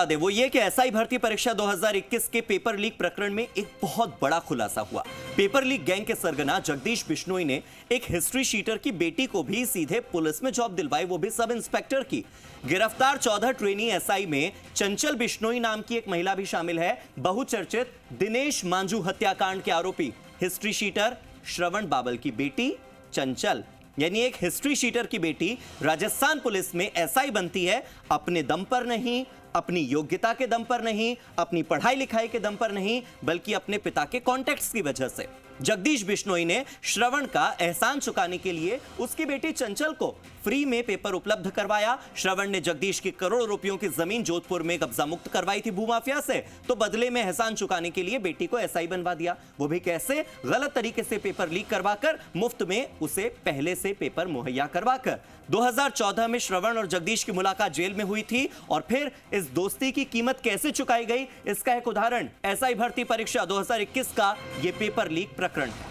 वो ये कि एसआई भर्ती परीक्षा 2021 के पेपर लीक प्रकरण में एक बहुत बड़ा खुलासा हुआ। पेपर लीक गैंग के सरगना जगदीश बिश्नोई ने एक हिस्ट्री शीटर की बेटी को भी सीधे पुलिस में जॉब दिलवाई, वो भी सब इंस्पेक्टर की। गिरफ्तार 14 ट्रेनी एसआई में चंचल बिश्नोई नाम की एक महिला भी शामिल है, बहुचर्चित दिनेश मांझू हत्याकांड के आरोपी। हिस्ट्री शीटर श्रवण बाबल की बेटी चंचल, यानी एक हिस्ट्री शीटर की बेटी राजस्थान पुलिस में एसआई बनती है, अपने दम पर नहीं, अपनी योग्यता के दम पर नहीं, अपनी पढ़ाई लिखाई के दम पर नहीं, बल्कि अपने पिता के कॉन्टेक्ट्स की वजह से। जगदीश बिश्नोई ने श्रवण का एहसान चुकाने के लिए उसकी बेटी चंचल को फ्री में पेपर उपलब्ध करवाया। श्रवण ने जगदीश की करोड़ों रुपयों की जमीन जोधपुर में कब्जा मुक्त करवाई थी भूमाफिया से, तो बदले में एहसान चुकाने के लिए बेटी को एसआई बनवा दिया। वो भी कैसे? गलत तरीके से पेपर लीक करवाकर, मुफ्त में उसे पहले से पेपर मुहैया करवाकर। 2014 में श्रवण और जगदीश की मुलाकात जेल में हुई थी, और फिर इस दोस्ती की कीमत कैसे चुकाई गई, इसका एक उदाहरण एसआई भर्ती परीक्षा 2021 का यह पेपर लीक प्रकरण है।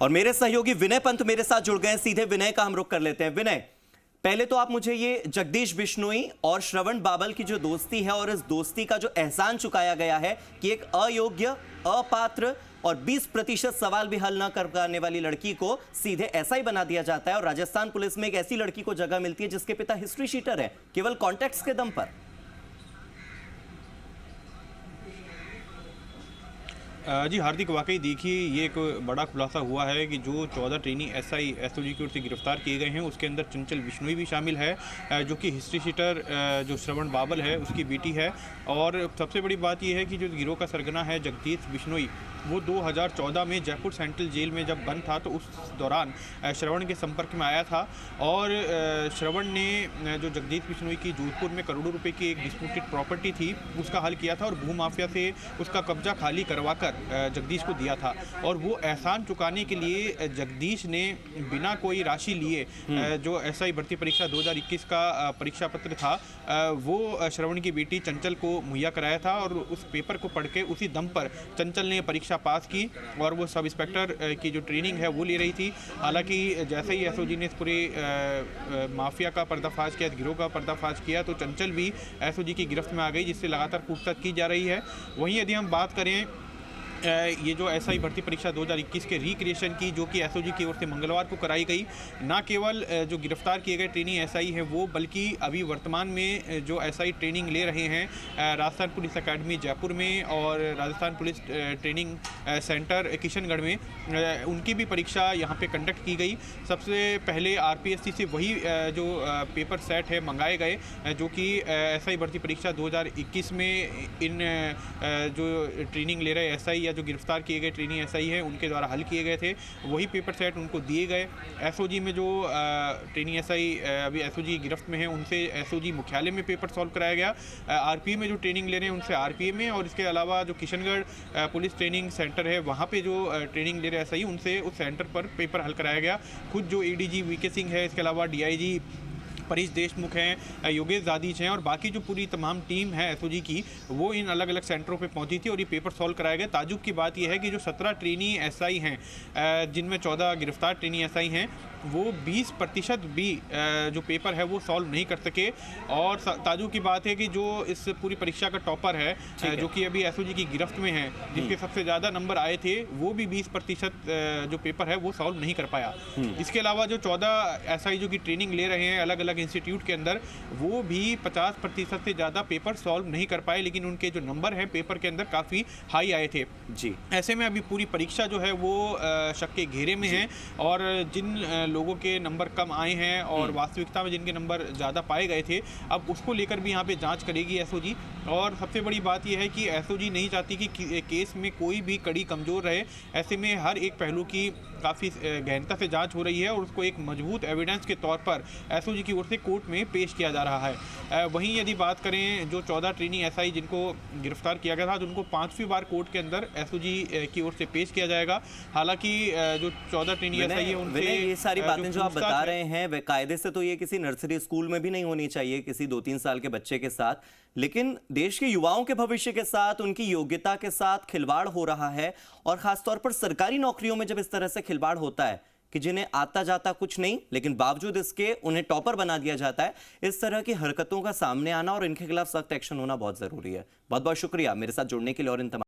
और मेरे सहयोगी विनय पंत मेरे साथ जुड़ गए हैं, सीधे विनय का हम रुख कर लेते हैं। विनय, पहले तो आप मुझे ये जगदीश बिश्नोई और श्रवण बाबल की जो दोस्ती है और इस दोस्ती का जो एहसान चुकाया गया है कि एक अयोग्य, अपात्र और 20% सवाल भी हल न कर पाने वाली लड़की को सीधे एसआई बना दिया जाता है, और राजस्थान पुलिस में एक ऐसी लड़की को जगह मिलती है जिसके पिता हिस्ट्री शीटर है, केवल कॉन्टेक्ट्स के दम पर। जी हार्दिक, वाकई देखिए ये एक बड़ा खुलासा हुआ है कि जो 14 ट्रेनी एसआई एसओजी की ओर से गिरफ्तार किए गए हैं उसके अंदर चंचल बिश्नोई भी शामिल है, जो कि हिस्ट्री शीटर जो श्रवण बाबल है उसकी बेटी है। और सबसे बड़ी बात यह है कि जो गिरोह का सरगना है जगदीश बिश्नोई, वो 2014 में जयपुर सेंट्रल जेल में जब बंद था तो उस दौरान श्रवण के संपर्क में आया था, और श्रवण ने जो जगदीश बिश्नोई की जोधपुर में करोड़ों रुपए की एक डिस्प्यूटेड प्रॉपर्टी थी उसका हल किया था, और भूमाफिया से उसका कब्जा खाली करवाकर जगदीश को दिया था। और वो एहसान चुकाने के लिए जगदीश ने बिना कोई राशि लिए जो एसआई भर्ती परीक्षा 2021 का परीक्षा पत्र था वो श्रवण की बेटी चंचल को मुहैया कराया था, और उस पेपर को पढ़ के उसी दम पर चंचल ने परीक्षा पास की और वो सब इंस्पेक्टर की जो ट्रेनिंग है वो ले रही थी। हालांकि जैसे ही एसओजी ने इस पूरे माफिया का पर्दाफाश किया, गिरोह का पर्दाफाश किया, तो चंचल भी एसओजी की गिरफ्त में आ गई, जिससे लगातार पूछताछ की जा रही है। वहीं यदि हम बात करें ये जो एसआई भर्ती परीक्षा 2021 के रिक्रिएशन की, जो कि एसओजी की ओर से मंगलवार को कराई गई, ना केवल जो गिरफ्तार किए गए ट्रेनी एसआई हैं वो, बल्कि अभी वर्तमान में जो एसआई ट्रेनिंग ले रहे हैं राजस्थान पुलिस अकेडमी जयपुर में और Rajasthan police training centre Kishangarh में, उनकी भी परीक्षा यहाँ पे कंडक्ट की गई। सबसे पहले आरपीएससी से वही जो पेपर सेट है मंगाए गए, जो कि एसआई भर्ती परीक्षा 2021 में इन जो ट्रेनिंग ले रहे एसआई या जो गिरफ्तार किए गए ट्रेनी एसआई हैं उनके द्वारा हल किए गए थे, वही पेपर सेट उनको दिए गए। एसओजी में जो ट्रेनी एसआई अभी एसओजी गिरफ्त में हैं उनसे एसओजी मुख्यालय में पेपर सॉल्व कराया गया। आरपीए में जो ट्रेनिंग ले रहे हैं उनसे आरपीए में, और इसके अलावा जो किशनगढ़ पुलिस ट्रेनिंग सेंटर है वहाँ पे जो ट्रेनिंग ले रहे एसआई उनसे उस सेंटर पर पेपर हल कराया गया। खुद जो एडीजी वीके सिंह है, इसके अलावा डीआईजी परेश देशमुख हैं, योगेश दादीज हैं, और बाकी जो पूरी तमाम टीम है एसओजी की, वो इन अलग अलग सेंटरों पे पहुंची थी और ये पेपर सॉल्व कराया गया। ताजुब की बात यह है कि जो 17 ट्रेनी एसआई हैं, जिनमें 14 गिरफ्तार ट्रेनी एसआई हैं, वो 20% भी जो पेपर है वो सॉल्व नहीं कर सके। और ताजुब की बात है कि जो इस पूरी परीक्षा का टॉपर है, जो कि अभी एसओजी की गिरफ्त में है, जिसके सबसे ज़्यादा नंबर आए थे, वो भी 20% जो पेपर है वो सॉल्व नहीं कर पाया। इसके अलावा जो 14 एसआई जो की ट्रेनिंग ले रहे हैं अलग अलग इंस्टीट्यूट के अंदर, वो भी 50% से ज़्यादा पेपर सॉल्व नहीं कर पाए, लेकिन उनके जो नंबर हैं पेपर के अंदर काफ़ी हाई आए थे जी। ऐसे में अभी पूरी परीक्षा जो है वो शक के घेरे में है, और जिन लोगों के नंबर कम आए हैं और वास्तविकता में जिनके नंबर ज़्यादा पाए गए थे, अब उसको लेकर भी यहाँ पे जांच करेगी एसओजी। और सबसे बड़ी बात यह है कि एसओजी नहीं चाहती कि केस में कोई भी कड़ी कमज़ोर रहे। ऐसे में हर एक पहलू की काफ़ी गहनता से जांच हो रही है, और उसको एक मजबूत एविडेंस के तौर पर एसओजी की ओर से कोर्ट में पेश किया जा रहा है। वहीं यदि बात करें जो 14 ट्रेनी एसआई जिनको गिरफ्तार किया गया था, तो उनको 5वीं बार कोर्ट के अंदर एसओजी की ओर से पेश किया जाएगा। हालांकि जो 14 ट्रेनी एसआई है उनसे ये सारी बातें जो आप बता रहे हैं वे कायदे से तो ये किसी नर्सरी स्कूल में भी नहीं होनी चाहिए, किसी 2-3 साल के बच्चे के साथ, लेकिन देश के युवाओं के भविष्य के साथ, उनकी योग्यता के साथ खिलवाड़ हो रहा है। और खासतौर पर सरकारी नौकरियों में जब इस तरह से खिलवाड़ होता है, कि जिन्हें आता जाता कुछ नहीं लेकिन बावजूद इसके उन्हें टॉपर बना दिया जाता है। इस तरह की हरकतों का सामने आना और इनके खिलाफ सख्त एक्शन होना बहुत जरूरी है। बहुत बहुत शुक्रिया मेरे साथ जुड़ने के लिए और इन तमाम